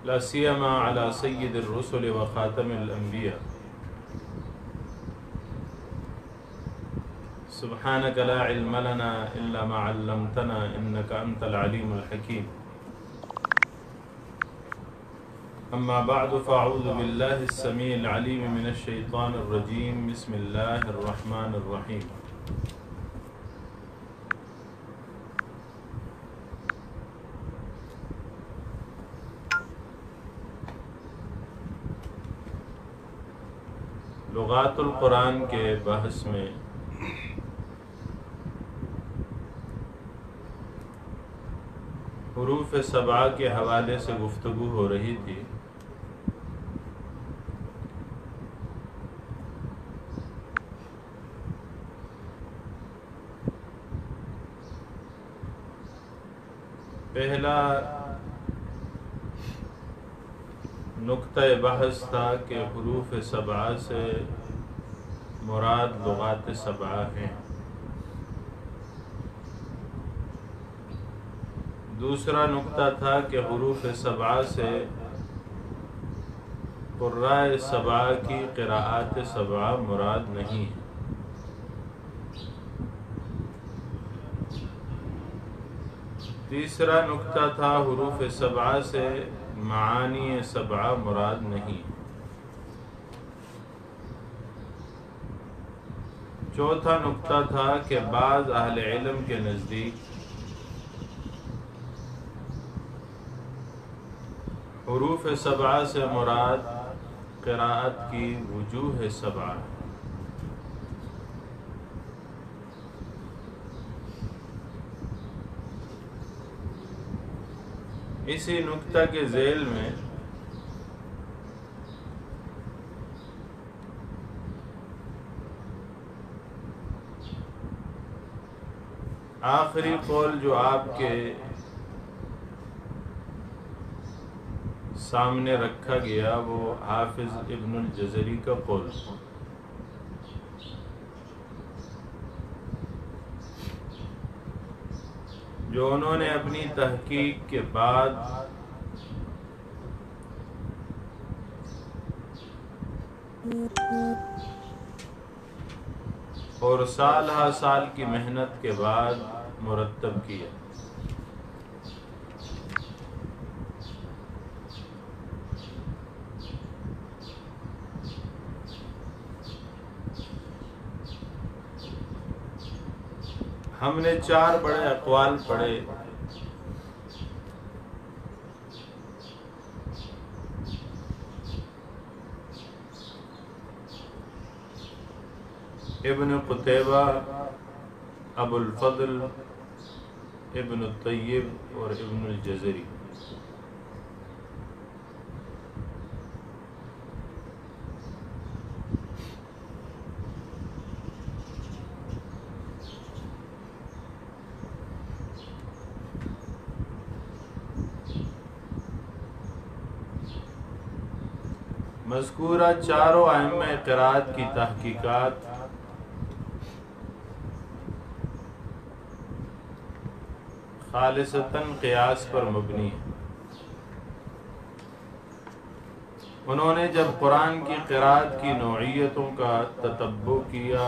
لا سيما على سيد الرسل وخاتم الأنبياء. سبحانك لا علم لنا إلا ما علمتنا إنك أنت العليم الحكيم. أما بعد فأعوذ بالله السميع العليم من الشيطان الرجيم. بسم الله الرحمن الرحيم. لغات القرآن کے بحث میں حروف سبعہ کے حوالے سے گفتگو ہو رہی تھی. پہلا نقطہ بحث تھا کہ حروف سبعہ سے مراد لغات سبعہ ہیں. دوسرا نقطہ تھا کہ حروف سبعہ سے قراء سبعہ کی قراءات سبعہ مراد نہیں ہے. تیسرا نقطہ تھا حروف سبعہ سے معانی سبعہ مراد نہیں. چوتھا نقطہ تھا کہ بعض اہل علم کے نزدیک حروف سبعہ سے مراد قراءت کی وجوہ سبعہ. اسی نقطہ کے ذیل میں آخری قول جو آپ کے سامنے رکھا گیا وہ حافظ ابن الجزری کا قول، جو انہوں نے اپنی تحقیق کے بعد اور سال ہا سال کی محنت کے بعد مرتب کیا. ہم نے 4 بڑے اقوال پڑھے. ابن قتیبہ، ابو الفضل، ابن الطیب اور ابن الجزری. مذکورہ چاروں ائمہ قرات کی تحقیقات خالصتاً قیاس پر مبنی ہے. انہوں نے جب قرآن کی قرات کی نوعیتوں کا تتبع کیا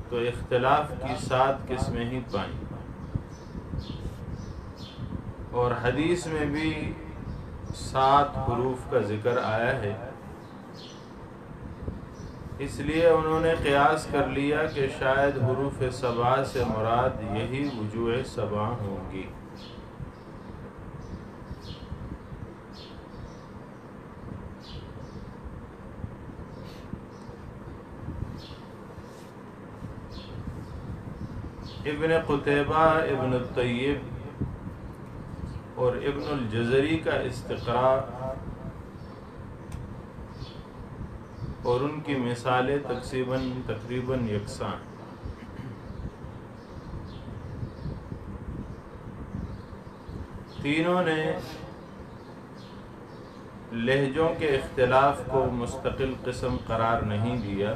تو اختلاف کی 7 قسمیں ہی پائیں، اور حدیث میں بھی 7 حروف کا ذکر آیا ہے. اس لیے انہوں نے قیاس کر لیا کہ شاید حروف سبعہ سے مراد یہی وجوہ سبعہ ہوں گی. ابن قتیبہ، ابن الطیب اور ابن الجزری کا استقراء اور ان کی مثالیں تقریباً یکساں. تینوں نے لہجوں کے اختلاف کو مستقل قسم قرار نہیں دیا،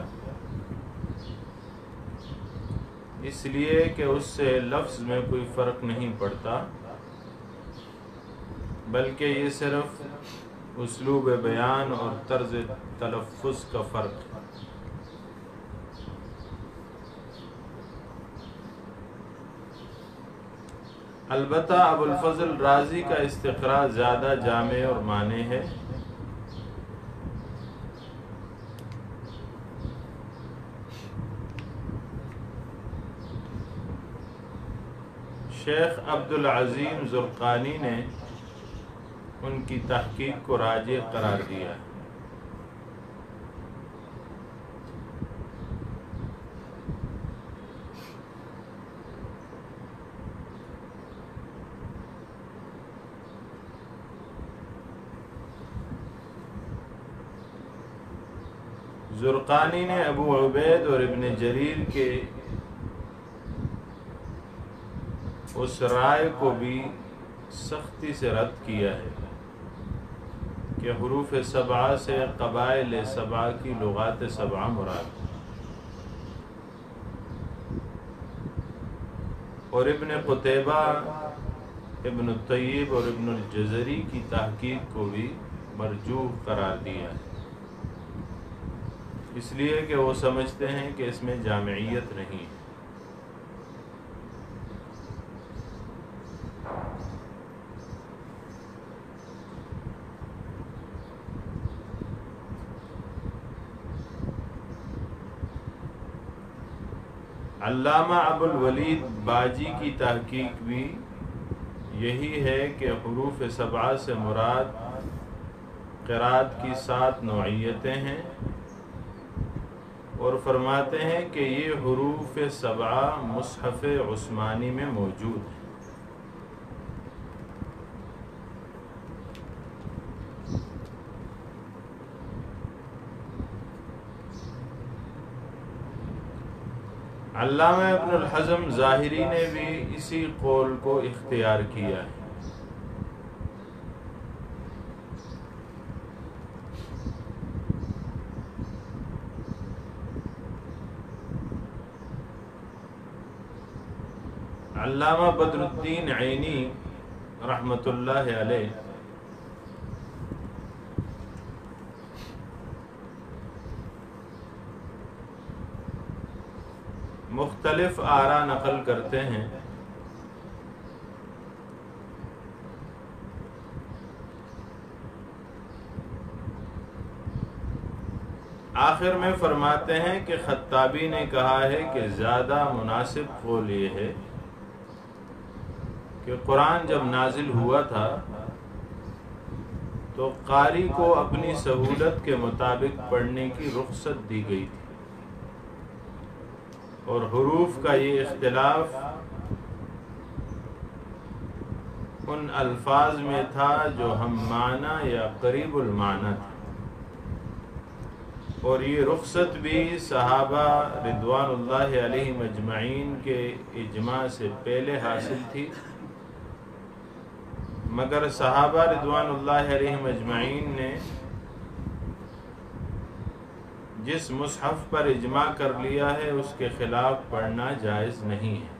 اس لیے کہ اس سے لفظ میں کوئی فرق نہیں پڑتا، بلکہ یہ صرف اسلوب بیان اور طرز تلفظ کا فرق ہے۔ البتہ ابو الفضل رازی کا استقراء زیادہ جامع اور معنی ہے۔ شیخ عبدالعظیم زرقانی نے ان کی تحقیق کو راجح قرار دیا ہے۔ زرقانی نے ابو عبید اور ابن جریر کے اس رائے کو بھی سختی سے رد کیا ہے کہ حروف سبعہ سے قبائل سبعہ کی لغات سبعہ مراد ہے، اور ابن قتیبہ، ابن الطیب اور ابن الجزری کی تحقیق کو بھی مرجوح قرار دیا ہے، اس لیے کہ وہ سمجھتے ہیں کہ اس میں جامعیت نہیں ہے۔ علامہ ابو الولید باجی کی تحقیق بھی یہی ہے کہ حروف سبعہ سے مراد قرات کی 7 نوعیتیں ہیں، اور فرماتے ہیں کہ یہ حروف سبعہ مصحف عثمانی میں موجود ہیں۔ علامہ ابن الحزم ظاہری نے بھی اسی قول کو اختیار کیا ہے۔ علامہ بدر الدین عینی رحمۃ اللہ علیہ مختلف آراء نقل کرتے ہیں۔ آخر میں فرماتے ہیں کہ خطابی نے کہا ہے کہ زیادہ مناسب قول یہ ہے کہ قرآن جب نازل ہوا تھا تو قاری کو اپنی سہولت کے مطابق پڑھنے کی رخصت دی گئی تھی، اور حروف کا یہ اختلاف ان الفاظ میں تھا جو ہم معنی یا قریب المعنی تھے، اور یہ رخصت بھی صحابہ رضوان اللہ علیہم اجمعین کے اجماع سے پہلے حاصل تھی، مگر صحابہ رضوان اللہ علیہم اجمعین نے جس مصحف پر اجماع کر لیا ہے اس کے خلاف پڑھنا جائز نہیں ہے۔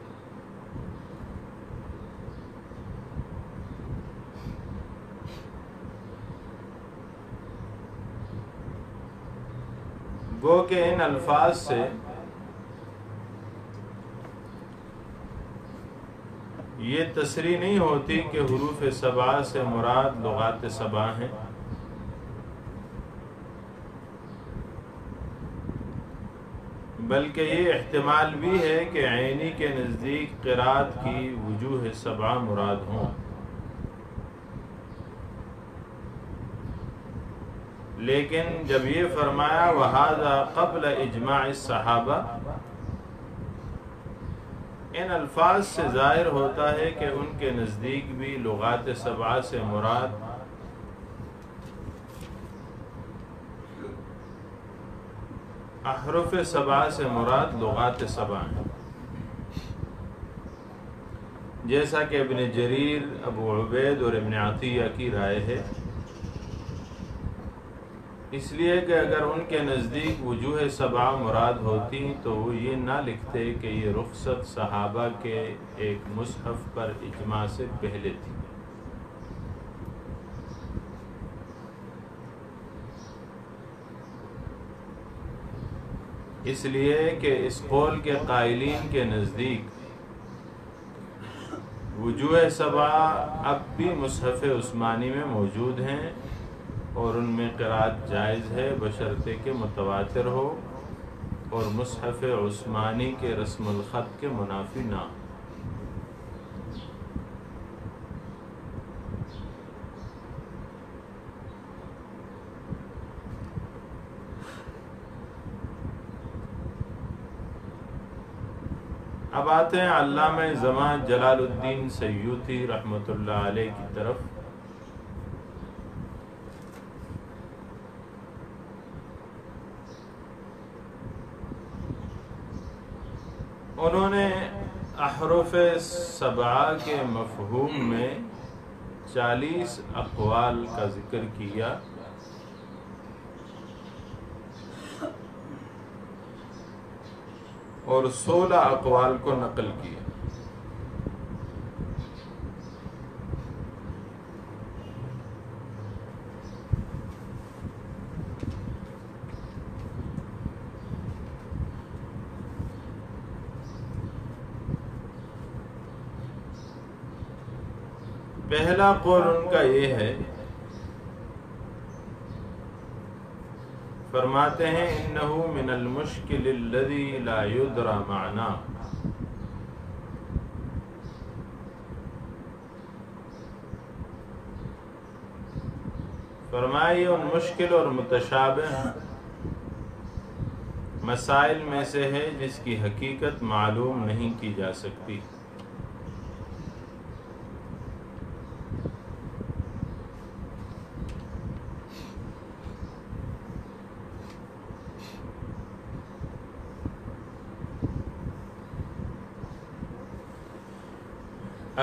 گو کہ ان الفاظ سے یہ تصریح نہیں ہوتی کہ حروف سبعہ سے مراد لغات سبعہ ہیں، بلکہ یہ احتمال بھی ہے کہ عینی کے نزدیک قرات کی وجوہ سبعہ مراد ہوں، لیکن جب یہ فرمایا وَهَذَا قَبْلَ اجماع الصحابہ، ان الفاظ سے ظاہر ہوتا ہے کہ ان کے نزدیک بھی لغات سبعہ سے مراد احرف سبعہ سے مراد لغات سبعہ ہیں، جیسا کہ ابن جریر، ابو عبید اور ابن عطیہ کی رائے ہے، اس لیے کہ اگر ان کے نزدیک وجوہ سبعہ مراد ہوتی تو وہ یہ نہ لکھتے کہ یہ رخصت صحابہ کے ایک مصحف پر اجماع سے پہلے تھی۔ اس لیے کہ اس قول کے قائلین کے نزدیک وجوہ سبع اب بھی مصحف عثمانی میں موجود ہیں اور ان میں قرأت جائز ہے بشرطے کہ متواتر ہو اور مصحف عثمانی کے رسم الخط کے منافی نہ ہو۔ اب آتے ہیں علامہ زمان جلال الدین سیوطی رحمۃ اللہ علیہ کی طرف۔ انہوں نے احرف سبعہ کے مفہوم میں 40 اقوال کا ذکر کیا، اور 16 اقوال کو نقل کیا۔ پہلا قول ان کا یہ ہے، فرماتے ہیں انہو من المشکل الذی لا یدری معنی، فرمائے ان مشکل اور متشابہ مسائل میں سے ہے جس کی حقیقت معلوم نہیں کی جا سکتی۔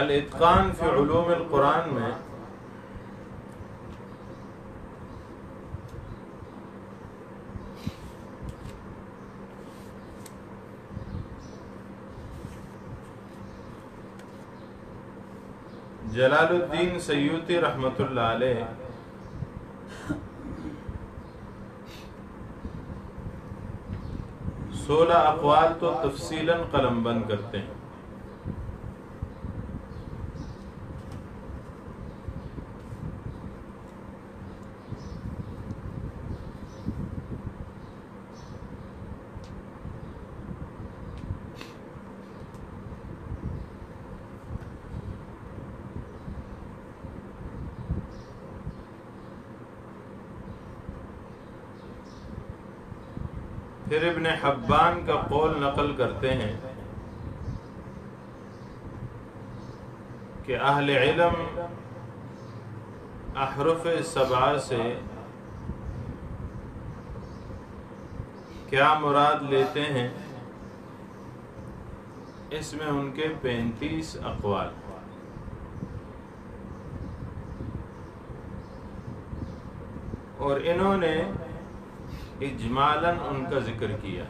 الاتقان فی علوم القرآن میں جلال الدین سیوطی رحمۃ اللہ علیہ سولہ اقوال تو تفصیلاً قلم بند کرتے ہیں۔ پھر ابن حبان کا قول نقل کرتے ہیں کہ اہل علم احرف سبعہ سے کیا مراد لیتے ہیں، اس میں ان کے 35 اقوال، اور انہوں نے اجمالاً ان کا ذکر کیا۔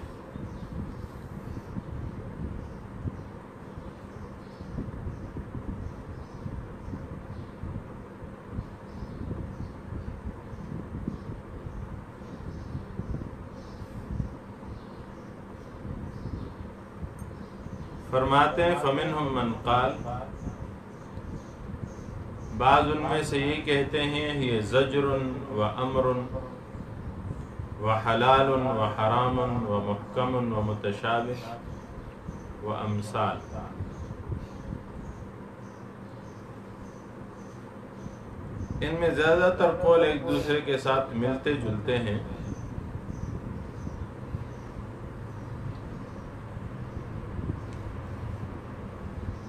فرماتے ہیں فمنہم من قال، بعض ان میں سے یہ کہتے ہیں یہ زجر و امر و حلال و حرام و محکم و متشابہ و امثال۔ ان میں زیادہ تر قول ایک دوسرے کے ساتھ ملتے جلتے ہیں۔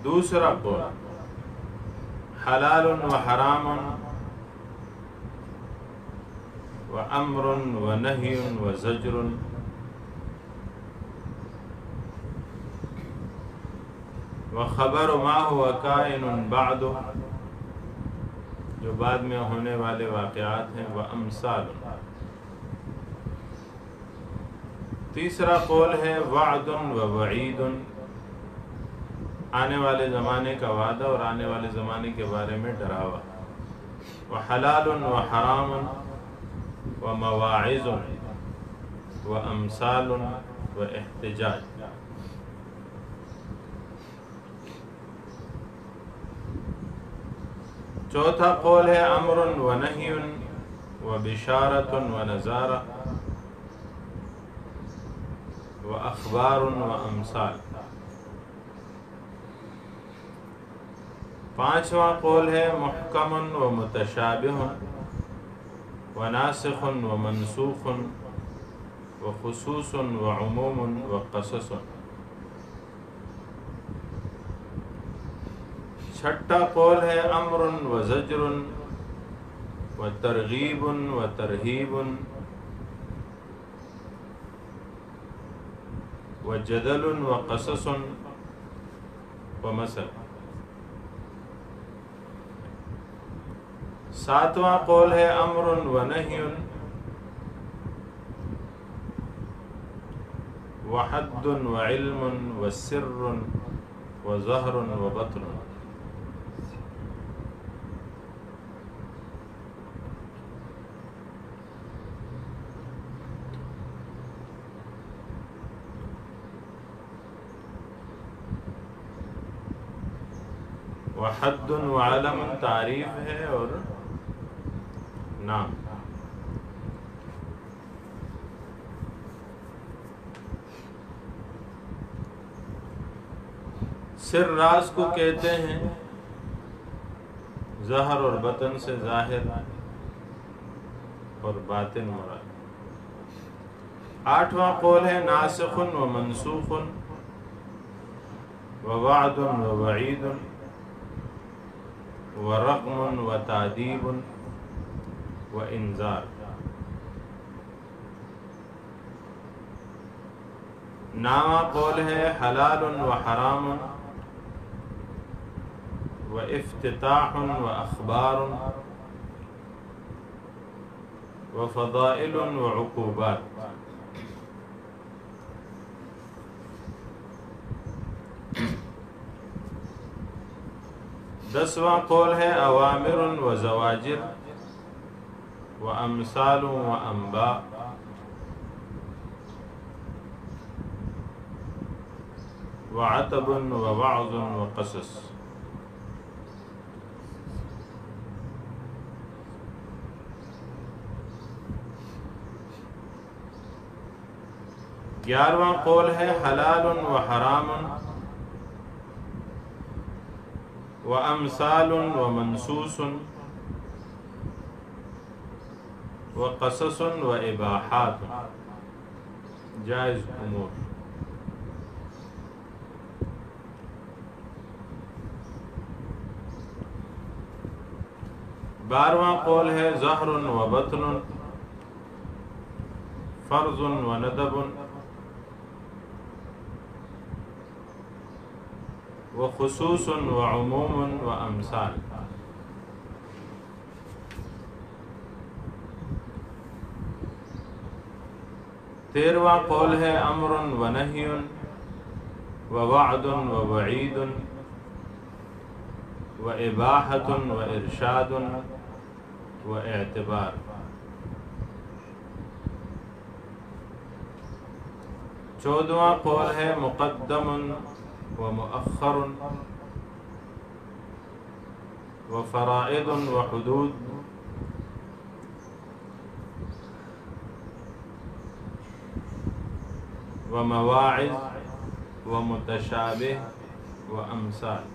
دوسرا قول حلال و حرام و امر و نہی و زجر و خبر ما هو کائن بعد، جو بعد میں ہونے والے واقعات ہیں، و امثال۔ تیسرا قول ہے وعد و وعید، آنے والے زمانے کا وعدہ اور آنے والے زمانے کے بارے میں ڈراوا، و حلال و حرام و مواعظ و امثال و احتجاج۔ چوتھا قول ہے امر و نہی و بشارت و نذارہ و اخبار و امثال۔ پانچواں قول ہے محکم و متشابہ و ناسخ و منسوخ و خصوص و عموم و قصص۔ چھٹا قول ہے امر و زجر و ترغیب و ترہیب و جدل و قصص و مثل۔ ساتواں قول ہے امر و نہی و حد و علم و سر و ظہر و بطن۔ وحد و علم تعریف ہے اور نام۔ سر راز کو کہتے ہیں، ظاہر اور باطن سے ظاہر اور باطن مراد۔ آٹھواں قول ہے ناسخ و منسوخ و وعد و وعید و رقم و تعدیب و انذار۔ نامہ قول ہے حلال و حرام و افتتاح و اخبار و فضائل و عقوبات۔ دسواں قول ہے اوامر و زواجر و امثال و انباء و عتب و وعظ و قصص۔ گیارہواں قول ہے حلال و حرام و امثال و منصوص و قصص و اباحات، جائز امور۔ بارہواں قول ہے ظہر و بطن، فرض و ندب و خصوص و عموم و امثال۔ تیرہواں قول ہے امر و نہی و وعد و وعید و اباحۃ و ارشاد و اعتبار۔ چودہواں قول ہے مقدم و مؤخر و فرائض و حدود و مواعظ و متشابہ و امثال۔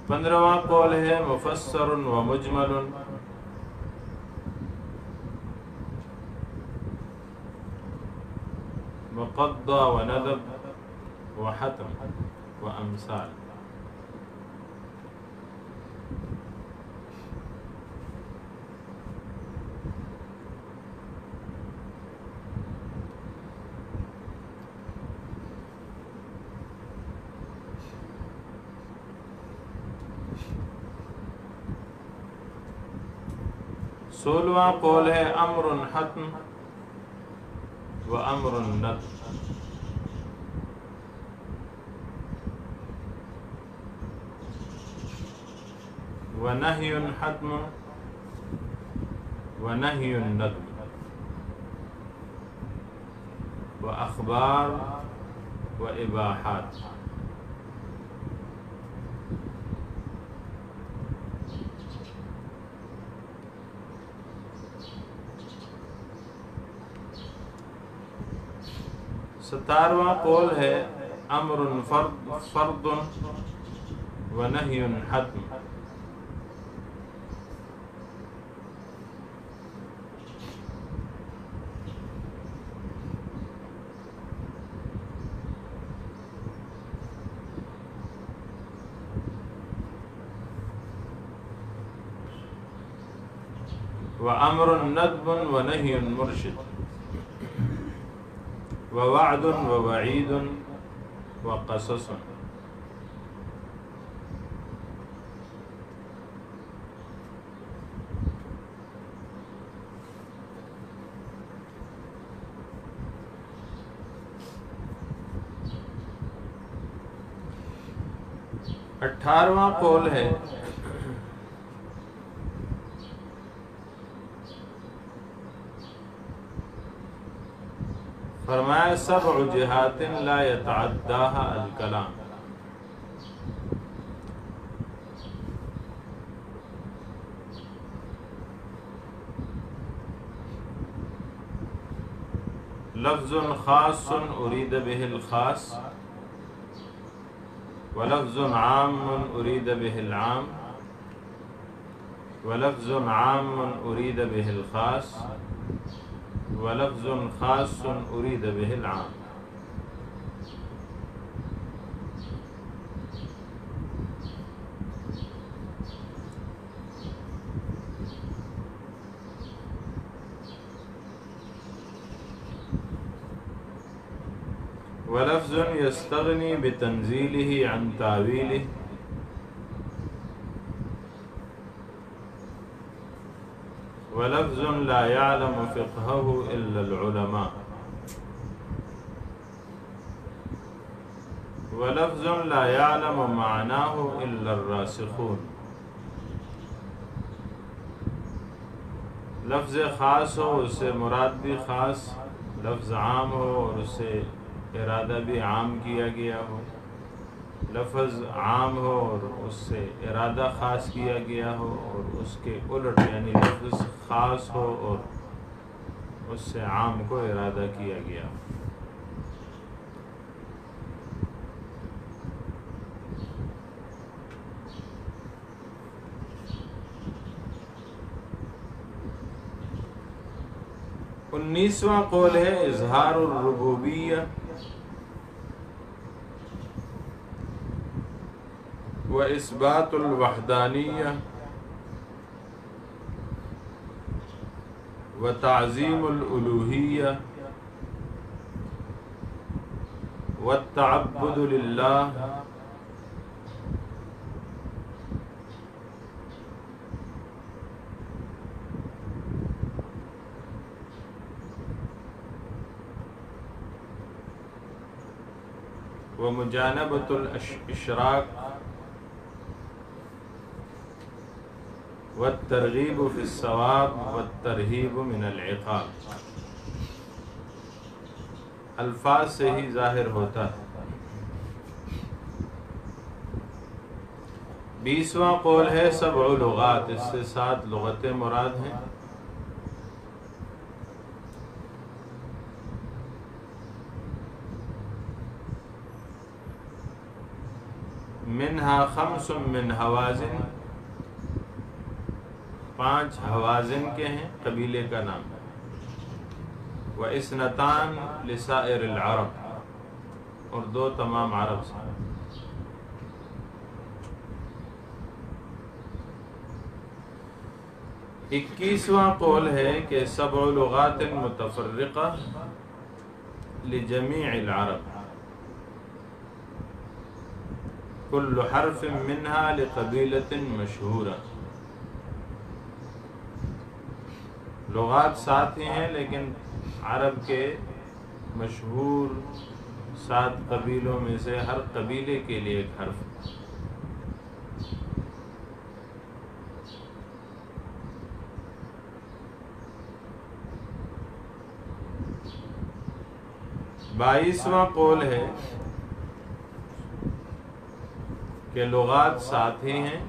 پندرہواں قول ہے مفسر و مجمل مقضى و ندب و حتم و امثال۔ سولہواں قول ہے امر حتم وأمر الندب ونهي حتم ونهي الندب وأخبار وإباحات. ستارواں قول ہے امر فرض و نہی حتم. وامر ندب و نہی مرشد ووعد ووعید وقصص. اٹھارہواں قول ہے فرمایا سبع جہات لا يتعداها الکلام. لفظ خاص اريد به الخاص ولفظ عام اريد به العام ولفظ عام اريد به الخاص ولفظ خاص اريد به العام. ولفظ يستغني بتنزيله عن تاويله ولفظ لا يعلم فقهه إلا العلماء ولفظ لا يعلم معناه إلا الراسخون. لفظ خاص ہو اس سے مراد بھی خاص، لفظ عام ہو اور اس سے ارادہ بھی عام کیا گیا ہو، لفظ عام ہو اور اس سے ارادہ خاص کیا گیا ہو، اور اس کے الٹ یعنی لفظ خاص ہو اور اس سے عام کو ارادہ کیا گیا ہو. انیسواں قول ہے اظہار الربوبیہ و اثبات الوحدانیہ و تعظیم الالوہیہ والتعبد للہ ومجانبۃ الاشراک والترغیب فی الثواب والترہیب من العقاب. الفاظ سے ہی ظاہر ہوتا ہے. 20واں قول ہے سبع لغات، اس سے 7 لغتیں مراد ہیں. منہا خمس من حوازن، 5 حوازن کے ہیں، قبیلے کا نام. وَإِثْنَتَانِ لِسَائِرِ الْعَرَبِ، اور 2 تمام عرب سے. اکیسواں قول ہے کہ سبع لغات متفرقہ لجمیع العرب، کل حرف منہا لقبیلۃ مشہورہ. لغات 7 ہی ہیں لیکن عرب کے مشہور 7 قبیلوں میں سے ہر قبیلے کے لیے ایک حرف. 22واں قول ہے کہ لغات 7 ہی ہیں.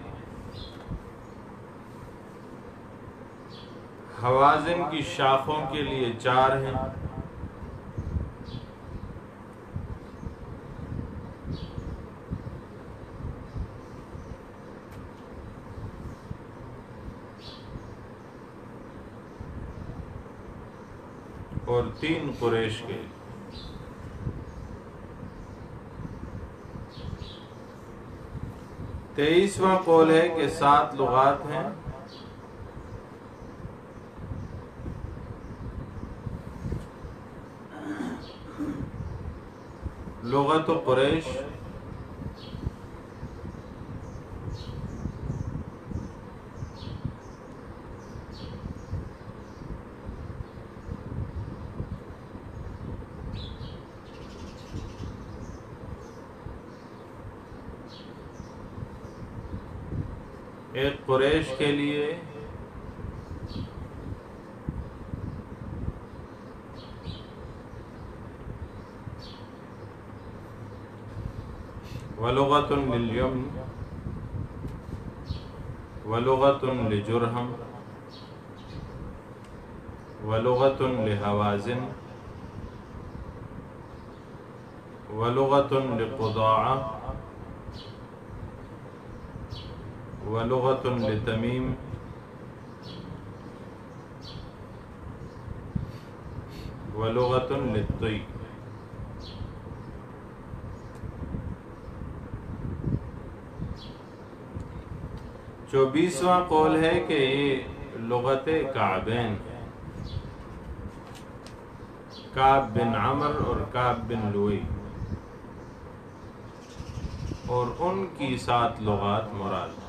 حوازن کی شاخوں کے لیے 4 ہیں. اور 3 قریش کے. 23واں قول ہے کہ 7 لغات ہیں. لغت قریش، ایک قریش کے لیے ولغت للیمن ولغت لجرہم ولغت لحوازن ولغت لقضاعہ ولغت لتمیم ولغت للطی. چوبیسواں قول ہے کہ یہ لغت کعبین، کعب بن عمر اور کعب بن لوئی، اور ان کی 7 لغات مراد.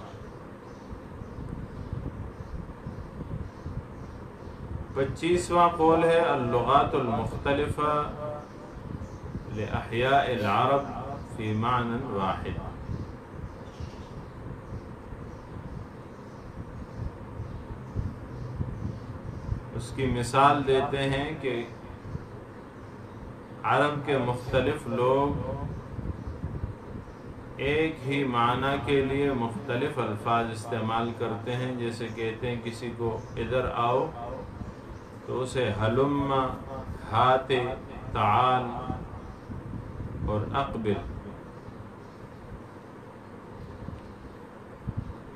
25واں قول ہے اللغات المختلفہ لأحیاء العرب فی معنی واحد. اس کی مثال دیتے ہیں کہ عرب کے مختلف لوگ ایک ہی معنی کے لیے مختلف الفاظ استعمال کرتے ہیں. جیسے کہتے ہیں کسی کو ادھر آؤ تو اسے ہلم، ہات، تعال اور اقبل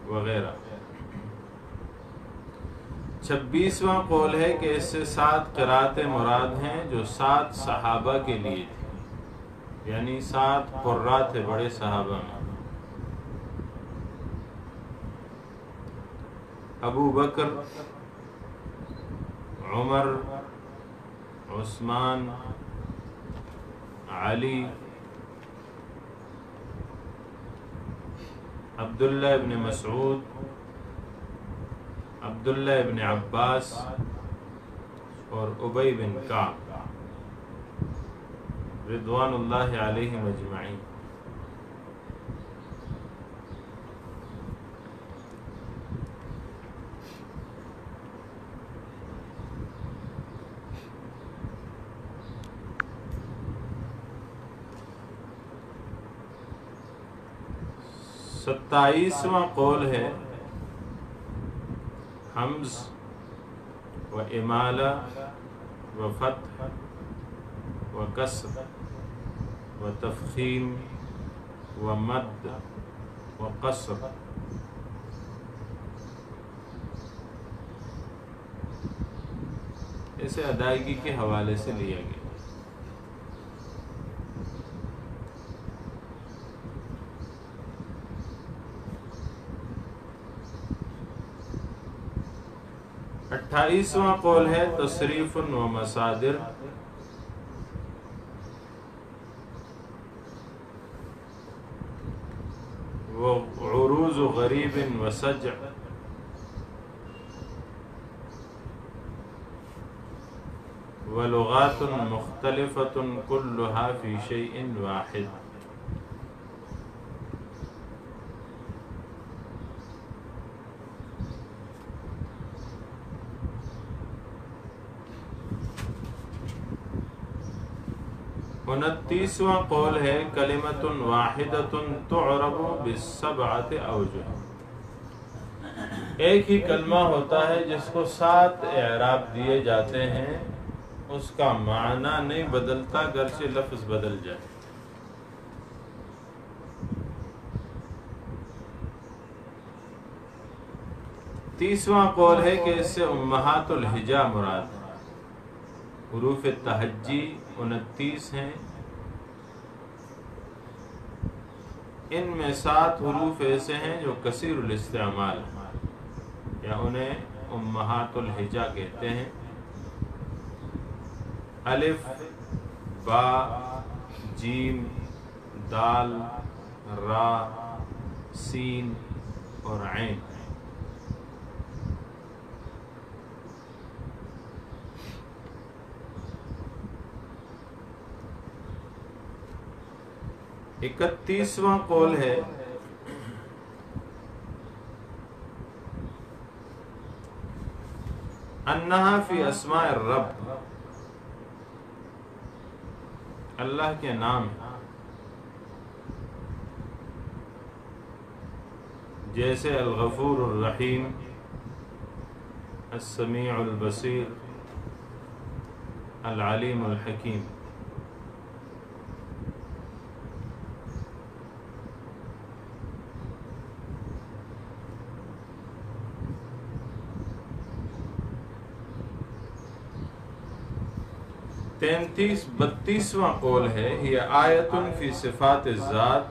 وغیرہ. 26واں قول ہے کہ اس سے 7 قراتیں مراد ہیں جو 7 صحابہ کے لیے تھی، یعنی 7 قراء تھے بڑے صحابہ میں. ابو بکر، عمر، عثمان، علی، عبداللہ ابن مسعود، عبداللہ ابن عباس اور ابی بن کعب رضوان اللہ علیہم اجمعین. ستائیسواں قول ہے حمز و امالہ و فتح و کسر و تفخیم و مد و قصر. اسے ادائیگی کے حوالے سے لیا گیا. اٹھائیسواں قول ہے تصریف و مصادر، وعروض غریب و سجع ولغات مختلفة كلها في شيء واحد. انتیسواں قول ہے کلمۃ واحدۃ تعرب بالسبعۃ اوجہ. ایک ہی کلمہ ہوتا ہے جس کو 7 اعراب دیے جاتے ہیں، اس کا معنی نہیں بدلتا اگرچہ لفظ بدل جائے. تیسواں قول ہے کہ اس سے امہات الہجا مراد ہے. حروف تہجی 29 ہیں، ان میں 7 حروف ایسے ہیں جو کثیر الاستعمال ہیں یا انہیں امہات الہجا کہتے ہیں. الف، با، جیم، دال، را، سین اور عین. اکتیسواں قول ہے انہا فی اسماء الرب، اللہ کے نام جیسے الغفور الرحیم، السمیع البصیر، العلیم الحکیم. بتیسواں قول ہے یہ آیت فی صفات الذات،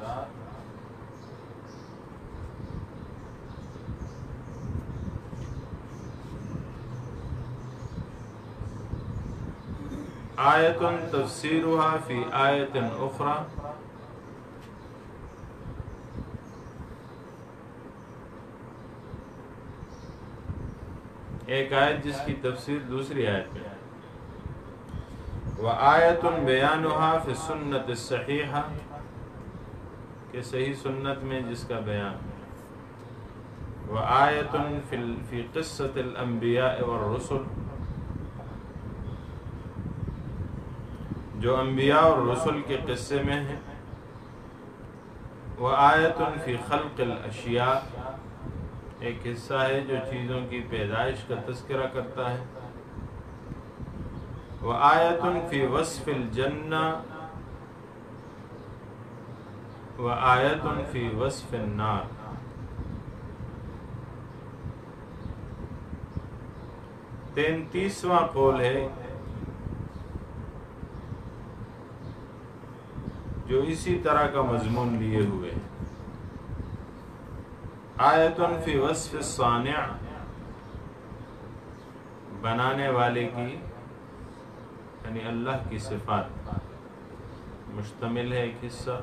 آیت تفسیرها فی آیت اخرى. ایک آیت جس کی تفسیر دوسری آیت میں. وآیت بیانها فی السنة الصحیحہ، کہ صحیح سنت میں جس کا بیان. وآیت فی قصة الانبیاء والرسل، جو انبیاء اور رسل کے قصے میں ہیں. وآیت فی خلق الاشیاء، ایک حصہ ہے جو چیزوں کی پیدائش کا تذکرہ کرتا ہے. وآیت فی وصف الجنہ، وآیت فی وصف النار. تینتیسواں قول ہے جو اسی طرح کا مضمون لیے ہوئے. آیت فی وصف الصانع، بنانے والے کی یعنی اللہ کی صفات مشتمل ہے ایک حصہ.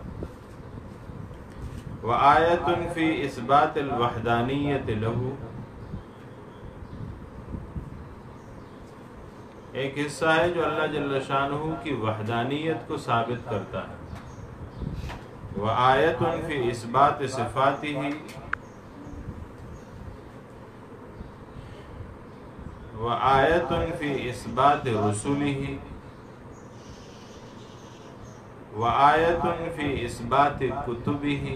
وآیت فی اثبات الوحدانیت لہ، ایک حصہ ہے جو اللہ جل شانہ کی وحدانیت کو ثابت کرتا ہے. وآیت فی اثبات صفاتہ، وآیت فی اثبات رسولہ، وآیت فی اثبات کتبہ،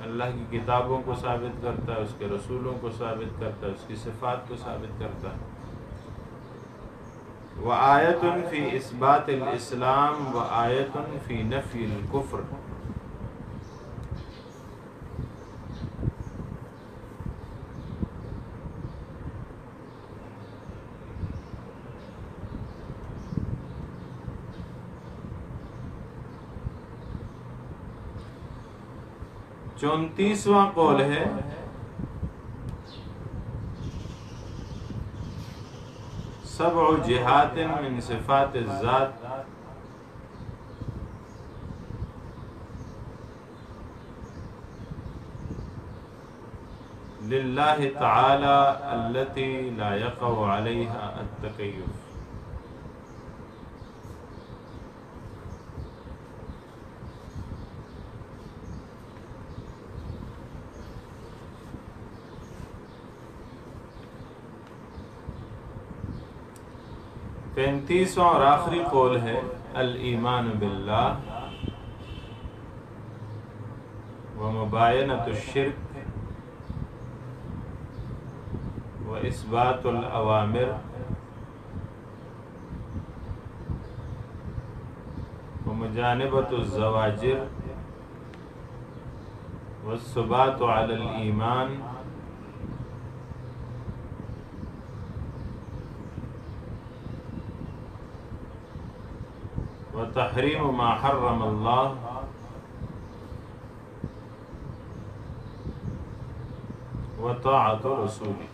اللہ کی کتابوں کو ثابت کرتا ہے، اس کے رسولوں کو ثابت کرتا ہے، اس کی صفات کو ثابت کرتا ہے. وآیت فی اثبات الاسلام، وآیت فی نفی الکفر. چونتیسواں قول ہے سبع جہات من صفات الذات، للہ تعالی التي لا يقع عليها التكيف. 35واں اور آخری قول ہے الایمان باللہ ومباینۃ الشرک واثبات الاوامر ومجانبۃ الزواجر والثبات علی الایمان وتحریم ما حرم اللہ وطاعت رسولہ۔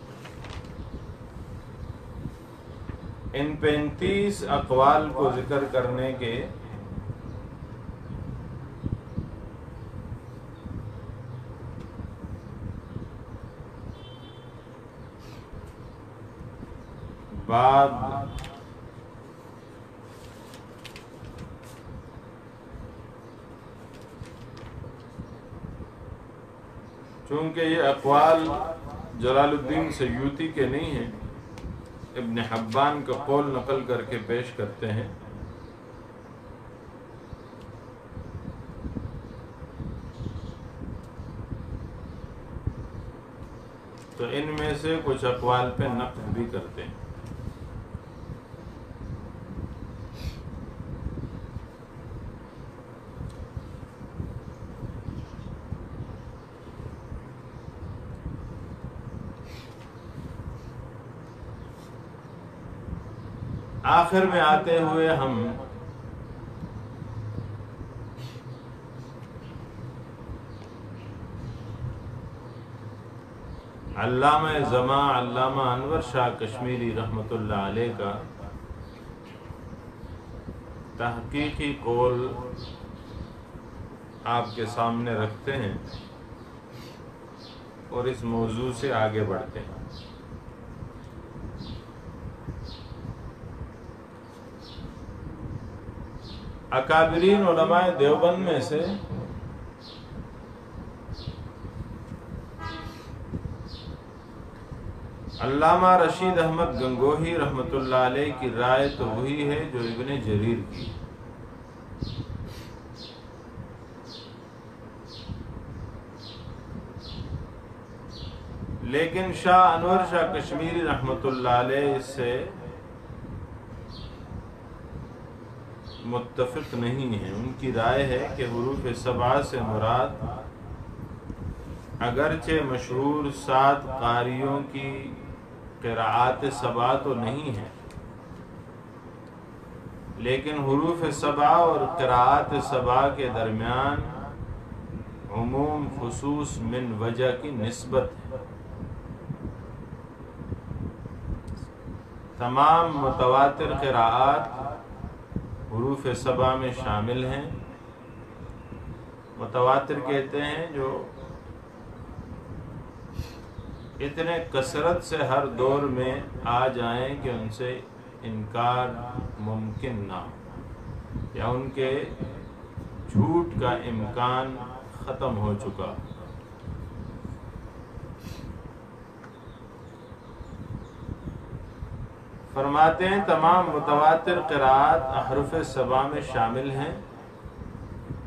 ان 35 اقوال کو ذکر کرنے کے بعد چونکہ یہ اقوال جلال الدین سیوطی کے نہیں ہیں، ابن حبان کا قول نقل کر کے پیش کرتے ہیں، تو ان میں سے کچھ اقوال پہ نقد بھی کرتے ہیں۔ آخر میں آتے ہوئے ہم علامہ زماں علامہ انور شاہ کشمیری رحمۃ اللہ علیہ کا تحقیقی قول آپ کے سامنے رکھتے ہیں اور اس موضوع سے آگے بڑھتے ہیں۔ اکابرین علماء دیوبند میں سے علامہ رشید احمد گنگوہی رحمۃ اللہ علیہ کی رائے تو وہی ہے جو ابن جریر کی، لیکن شاہ انور شاہ کشمیری رحمۃ اللہ علیہ اس سے متفق نہیں ہے۔ ان کی رائے ہے کہ حروف سبعہ سے مراد اگرچہ مشہور 7 قاریوں کی قراءات سبعہ تو نہیں ہے، لیکن حروف سبعہ اور قراءات سبعہ کے درمیان عموم خصوص من وجہ کی نسبت ہے۔ تمام متواتر قراءات حروف سبعہ میں شامل ہیں۔ متواتر کہتے ہیں جو اتنے کثرت سے ہر دور میں آ جائیں کہ ان سے انکار ممکن نہ ہو یا ان کے جھوٹ کا امکان ختم ہو چکا۔ فرماتے ہیں تمام متواتر قراءات احرف سبعہ میں شامل ہیں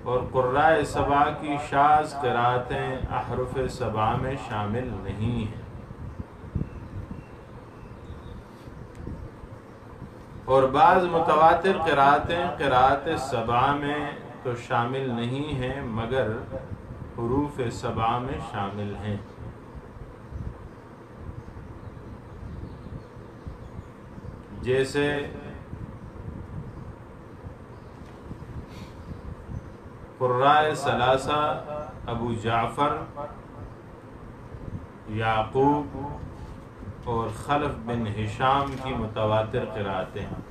اور قراء سبعہ کی شاذ قراءتیں احرف سبعہ میں شامل نہیں ہیں، اور بعض متواتر قراءتیں قراءت سبعہ میں تو شامل نہیں ہیں مگر حروف سبعہ میں شامل ہیں۔ جیسے قراء ثلاثہ ابو جعفر، یعقوب اور خلف بن ہشام کی متواتر قراءتیں ہیں۔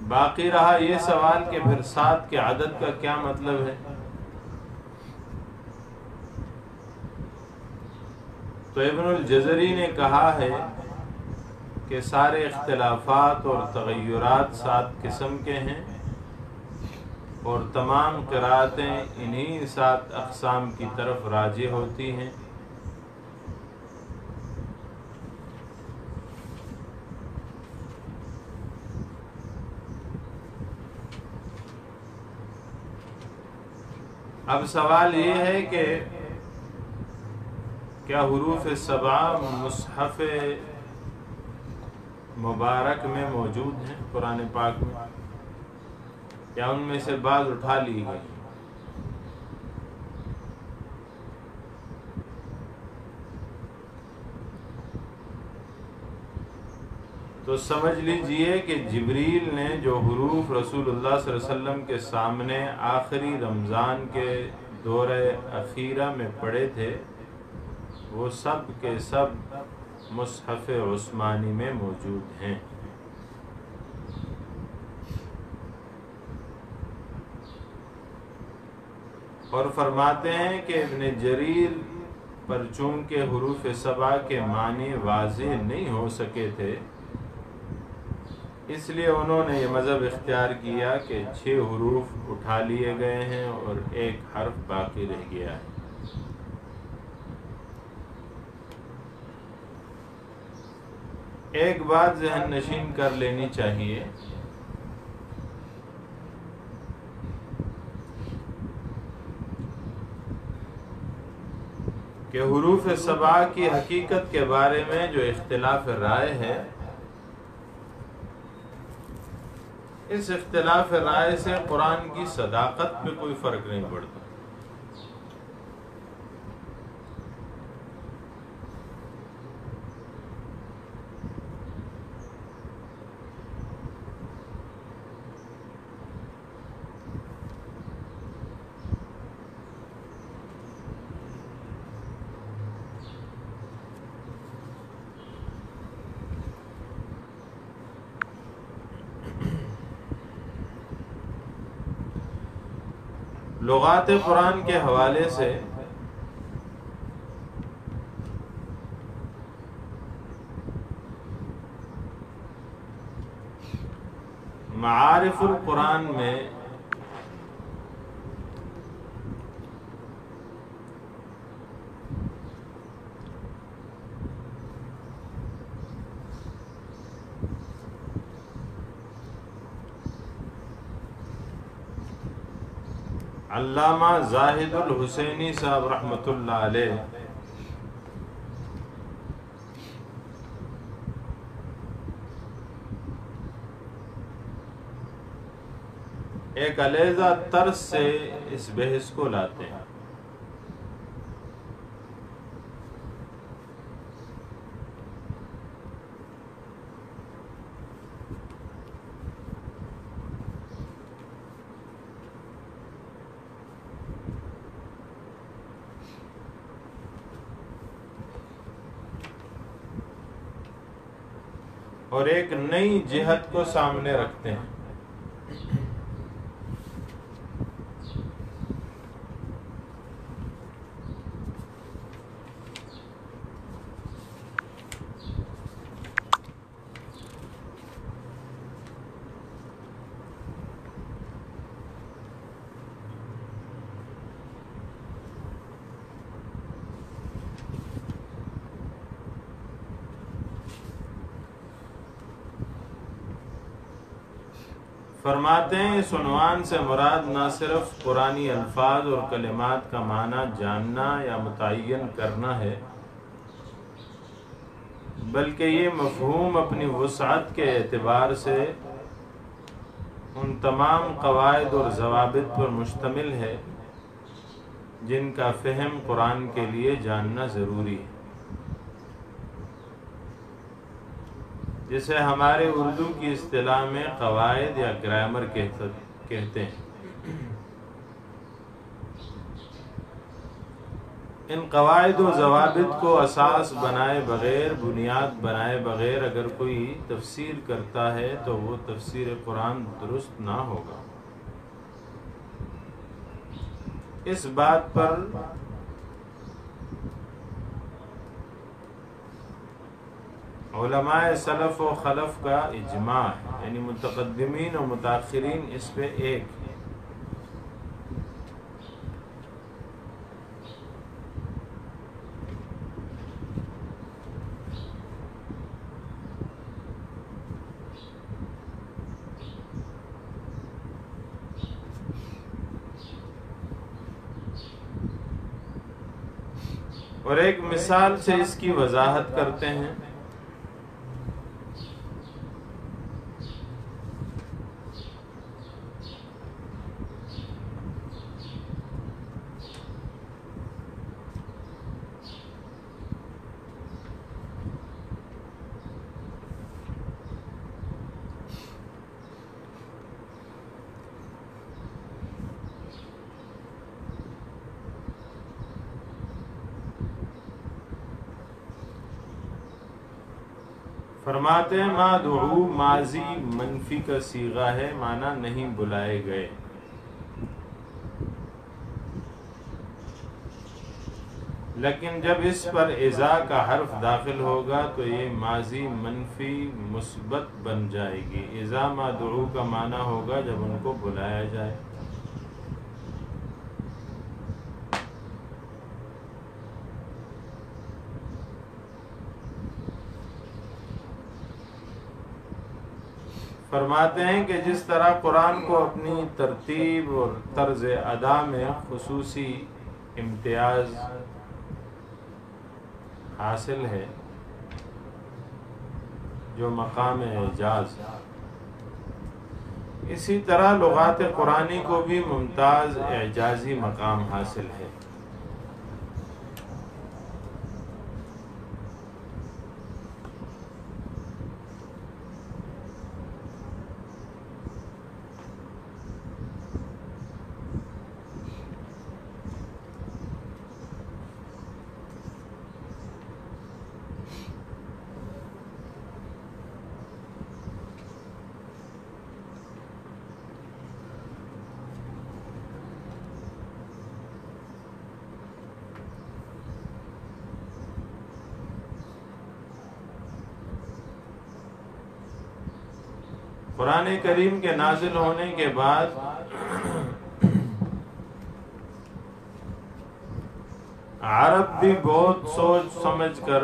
باقی رہا یہ سوال کہ پھر 7 کے عدد کا کیا مطلب ہے؟ تو ابن الجزری نے کہا ہے کہ سارے اختلافات اور تغیرات 7 قسم کے ہیں، اور تمام قرأتیں انہی 7 اقسام کی طرف راجع ہوتی ہیں۔ اب سوال یہ ہے کہ کیا حروف 7 مصحف مبارک میں موجود ہیں قرآن پاک میں، یا ان میں سے بعض اٹھا لی گئی؟ تو سمجھ لیجئے کہ جبریل نے جو حروف رسول اللہ صلی اللہ علیہ وسلم کے سامنے آخری رمضان کے دورہ اخیرہ میں پڑھے تھے، وہ سب کے سب مصحف عثمانی میں موجود ہیں۔ اور فرماتے ہیں کہ ابن جریر پر چونکہ حروف 7 کے معنی واضح نہیں ہو سکے تھے، اس لیے انہوں نے یہ مذہب اختیار کیا کہ 6 حروف اٹھا لیے گئے ہیں اور 1 حرف باقی رہ گیا ہے۔ ایک بات ذہن نشین کر لینی چاہیے کہ حروف 7 کی حقیقت کے بارے میں جو اختلاف رائے ہے، اس اختلاف رائے سے قرآن کی صداقت پہ کوئی فرق نہیں پڑتا۔ لغات قرآن کے حوالے سے معارف القرآن میں علامہ زاہد الحسینی صاحب رحمۃ اللہ علیہ ایک علیحدہ طرز سے اس بحث کو لاتے ہیں۔ اور ایک نئی جہت کو سامنے رکھتے ہیں۔ فرماتے ہیں اس عنوان سے مراد نہ صرف قرآنی الفاظ اور کلمات کا معنی جاننا یا متعین کرنا ہے، بلکہ یہ مفہوم اپنی وسعت کے اعتبار سے ان تمام قواعد اور ضوابط پر مشتمل ہے جن کا فہم قرآن کے لیے جاننا ضروری ہے، جسے ہمارے اردو کی اصطلاح میں قواعد یا گرامر کہتے ہیں۔ ان قواعد و ضوابط کو اساس بنائے بغیر، بنیاد بنائے بغیر اگر کوئی تفسیر کرتا ہے تو وہ تفسیر قرآن درست نہ ہوگا۔ اس بات پر علماء سلف و خلف کا اجماع ہے، یعنی متقدمین و متاخرین اس پہ ایک ہیں۔ اور ایک مثال سے اس کی وضاحت کرتے ہیں۔ فرماتے ہیں ما دعو ماضی منفی کا صیغہ ہے، معنی نہیں بلائے گئے۔ لیکن جب اس پر اذا کا حرف داخل ہوگا تو یہ ماضی منفی مثبت بن جائے گی۔ اذا ما دعو کا معنی ہوگا جب ان کو بلایا جائے۔ فرماتے ہیں کہ جس طرح قرآن کو اپنی ترتیب اور طرز ادا میں خصوصی امتیاز حاصل ہے جو مقام اعجاز، اسی طرح لغات قرآنی کو بھی ممتاز اعجازی مقام حاصل ہے۔ قرآن کریم کے نازل ہونے کے بعد عرب بھی بہت سوچ سمجھ کر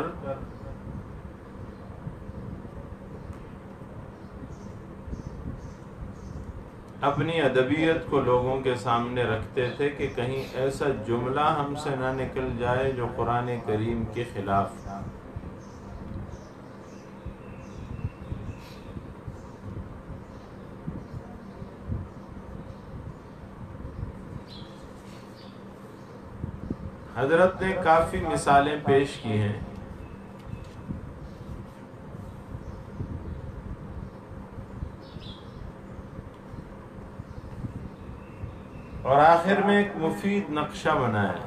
اپنی ادبیت کو لوگوں کے سامنے رکھتے تھے کہ کہیں ایسا جملہ ہم سے نہ نکل جائے جو قرآن کریم کے خلاف۔ حضرت نے کافی مثالیں پیش کی ہیں۔ اور آخر میں ایک مفید نقشہ بنایا۔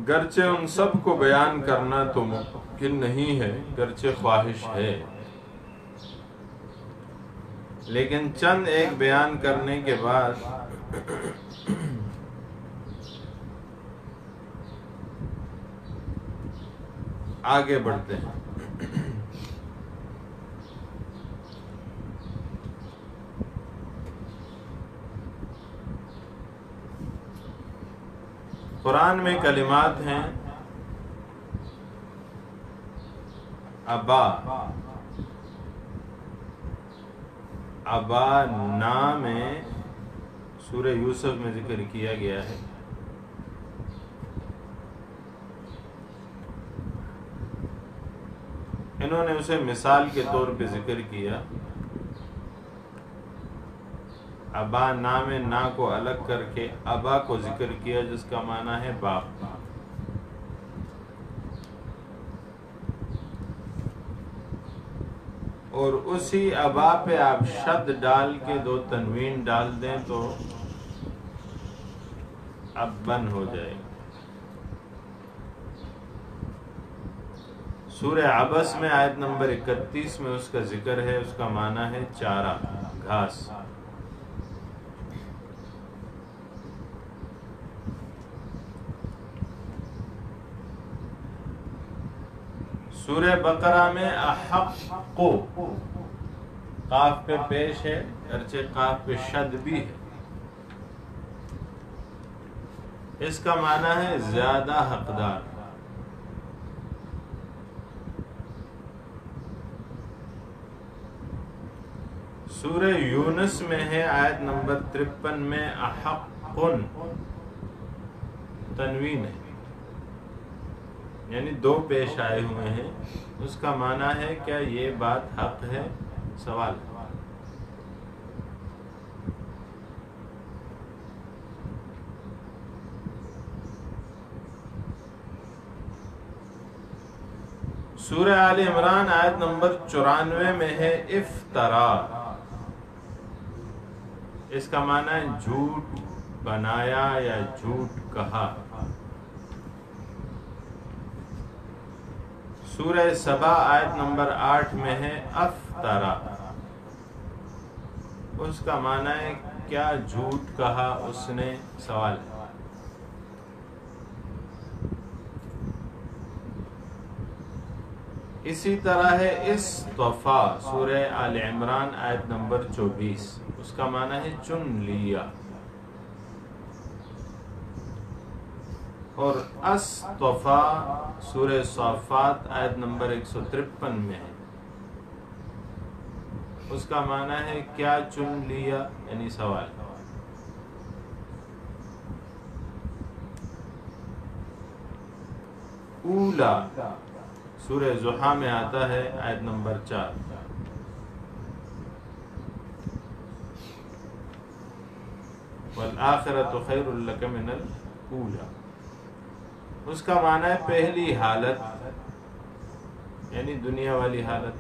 گرچہ ان سب کو بیان کرنا تو ممکن نہیں ہے، گرچہ خواہش ہے، لیکن چند ایک بیان کرنے کے بعد آگے بڑھتے ہیں۔ قرآن میں کلمات ہیں ابا، ابا نام میں سورہ یوسف میں ذکر کیا گیا ہے۔ انہوں نے اسے مثال کے طور پہ ذکر کیا۔ ابا نام نا کو الگ کر کے ابا کو ذکر کیا جس کا معنی ہے باپ۔ اور اسی ابا پہ آپ شد ڈال کے دو تنوین ڈال دیں تو اب بن ہو جائے گا۔ سورہ عبس میں آیت نمبر 31 میں اس کا ذکر ہے، اس کا معنی ہے چارہ، گھاس۔ سورہ بقرہ میں احق قاف پہ پیش ہے، اگرچہ قاف پہ شد بھی ہے، اس کا معنی ہے زیادہ حقدار۔ سورہ یونس میں ہے آیت نمبر 53 میں احقن، تنوین ہے، یعنی دو پیش آئے ہوئے ہیں، اس کا معنی ہے کیا یہ بات حق ہے؟ سوال ہے۔ سورہ آل عمران آیت نمبر 94 میں ہے افترا، اس کا معنی ہے جھوٹ بنایا یا جھوٹ کہا۔ سورہ سبا آیت نمبر 8 میں ہے افطرا، اس کا معنی ہے کیا جھوٹ کہا اس نے؟ سوال ہے۔ اسی طرح ہے اصطفا، سورہ آل عمران آیت نمبر 24، اس کا معنی ہے چن لیا۔ اور اصطفا سورہ صافات آیت نمبر 153 میں ہے، اس کا معنی ہے کیا چن لیا؟ یعنی سوال۔ اولا سورہ ضحیٰ میں آتا ہے آیت نمبر 4، والآخرۃ خیر لک من الاولی، اس کا معنی ہے پہلی حالت، یعنی دنیا والی حالت،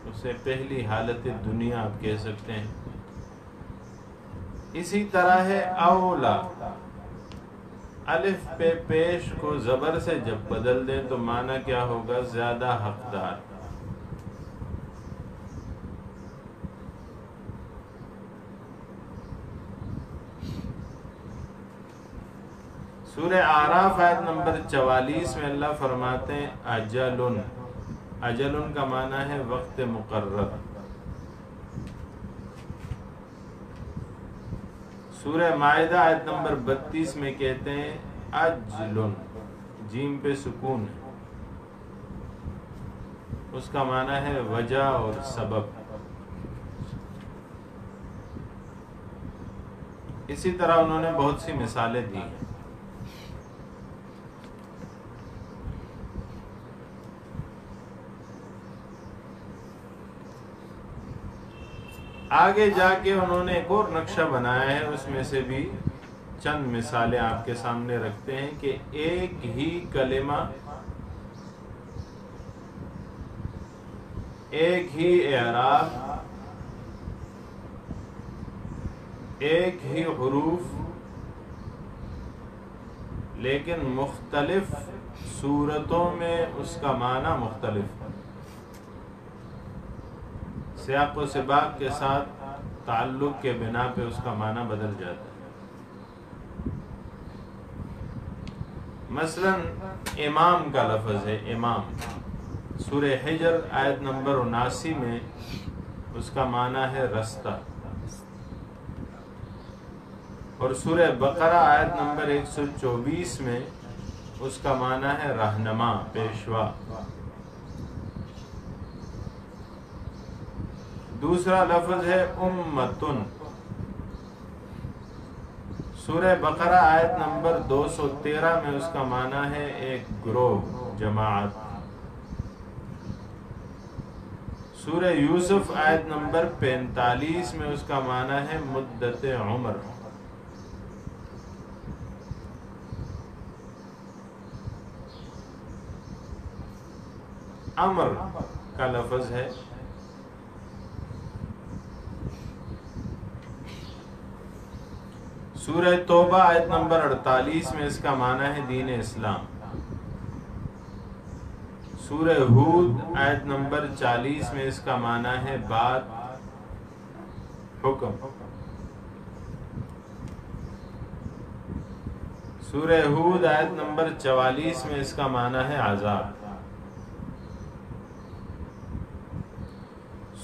اسے پہلی حالت دنیا آپ کہہ سکتے ہیں۔ اسی طرح ہے اولا، الف پہ پیش کو زبر سے جب بدل دیں تو معنی کیا ہوگا؟ زیادہ حقدار۔ سورہ اعراف آیت نمبر 44 میں اللہ فرماتے ہیں اجلن، اجلن کا معنی ہے وقت مقرر۔ سورہ مائدہ آیت نمبر 32 میں کہتے ہیں اجلن، جیم پہ سکون ہے، اس کا معنی ہے وجہ اور سبب۔ اسی طرح انہوں نے بہت سی مثالیں دی ہیں۔ آگے جا کے انہوں نے ایک اور نقشہ بنایا ہے، اس میں سے بھی چند مثالیں آپ کے سامنے رکھتے ہیں کہ ایک ہی کلمہ، ایک ہی اعراب، ایک ہی حروف، لیکن مختلف صورتوں میں اس کا معنی مختلف، سیاق و سباق کے ساتھ تعلق کے بنا پہ اس کا معنی بدل جاتا ہے۔ مثلا امام کا لفظ ہے امام، سورہ حجر آیت نمبر 79 میں اس کا معنی ہے رستہ، اور سورہ بقرہ آیت نمبر 124 میں اس کا معنی ہے رہنما، پیشوا۔ دوسرا لفظ ہے امتن، سورہ بقرہ آیت نمبر 213 میں اس کا معنی ہے ایک گروہ، جماعت۔ سورہ یوسف آیت نمبر 45 میں اس کا معنی ہے مدت عمر۔ امر کا لفظ ہے سورہ توبہ آیت نمبر 48 میں اس کا معنی ہے دین اسلام۔ سورہ ہود آیت نمبر 40 میں اس کا معنی ہے بات، حکم۔ سورہ ہود آیت نمبر 44 میں اس کا معنی ہے عذاب۔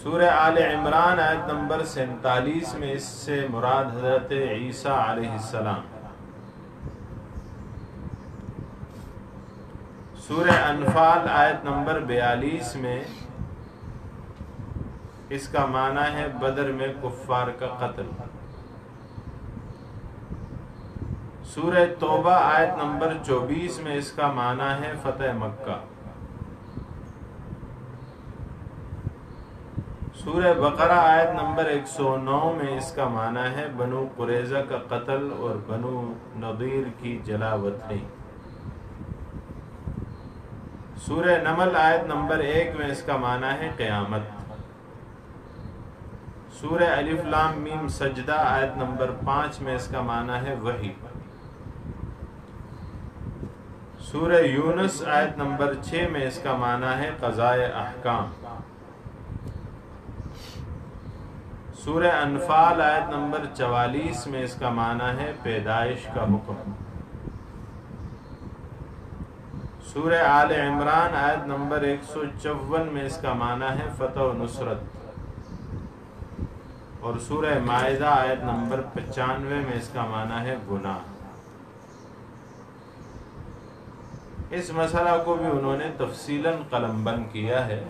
سورہ آل عمران آیت نمبر 47 میں اس سے مراد حضرت عیسیٰ علیہ السلام۔ سورہ انفال آیت نمبر 42 میں اس کا معنی ہے بدر میں کفار کا قتل۔ سورہ توبہ آیت نمبر 24 میں اس کا معنی ہے فتح مکہ۔ سورہ بقرہ آیت نمبر 109 میں اس کا معنی ہے بنو قریظہ کا قتل اور بنو نضیر کی جلا وطنی۔ سورہ نمل آیت نمبر 1 میں اس کا معنی ہے قیامت۔ سورہ الف لام میم سجدہ آیت نمبر 5 میں اس کا معنی ہے وحی۔ سورہ یونس آیت نمبر 6 میں اس کا معنی ہے قضائے احکام۔ سورہ انفال آیت نمبر 44 میں اس کا معنی ہے پیدائش کا حکم۔ سورہ آل عمران آیت نمبر 154 میں اس کا معنی ہے فتح و نصرت، اور سورہ مائدہ آیت نمبر 95 میں اس کا معنی ہے گناہ۔ اس مسئلہ کو بھی انہوں نے تفصیلاً قلم بند کیا ہے۔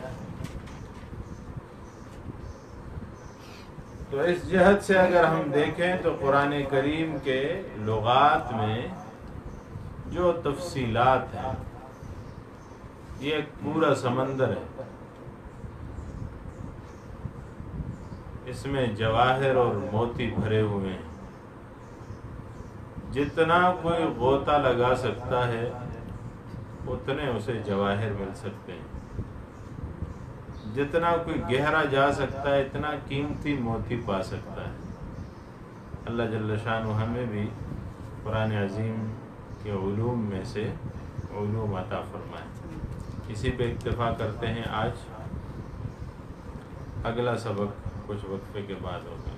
تو اس جہت سے اگر ہم دیکھیں تو قرآن کریم کے لغات میں جو تفصیلات ہیں یہ ایک پورا سمندر ہے، اس میں جواہر اور موتی بھرے ہوئے ہیں۔ جتنا کوئی غوطہ لگا سکتا ہے اتنے اسے جواہر مل سکتے ہیں، جتنا کوئی گہرا جا سکتا ہے اتنا قیمتی موتی پا سکتا ہے۔ اللہ جل شانہ ہمیں بھی قرآن عظیم کے علوم میں سے علوم عطا فرمائے۔ اسی پہ اکتفا کرتے ہیں آج، اگلا سبق کچھ وقفے کے بعد ہوگا۔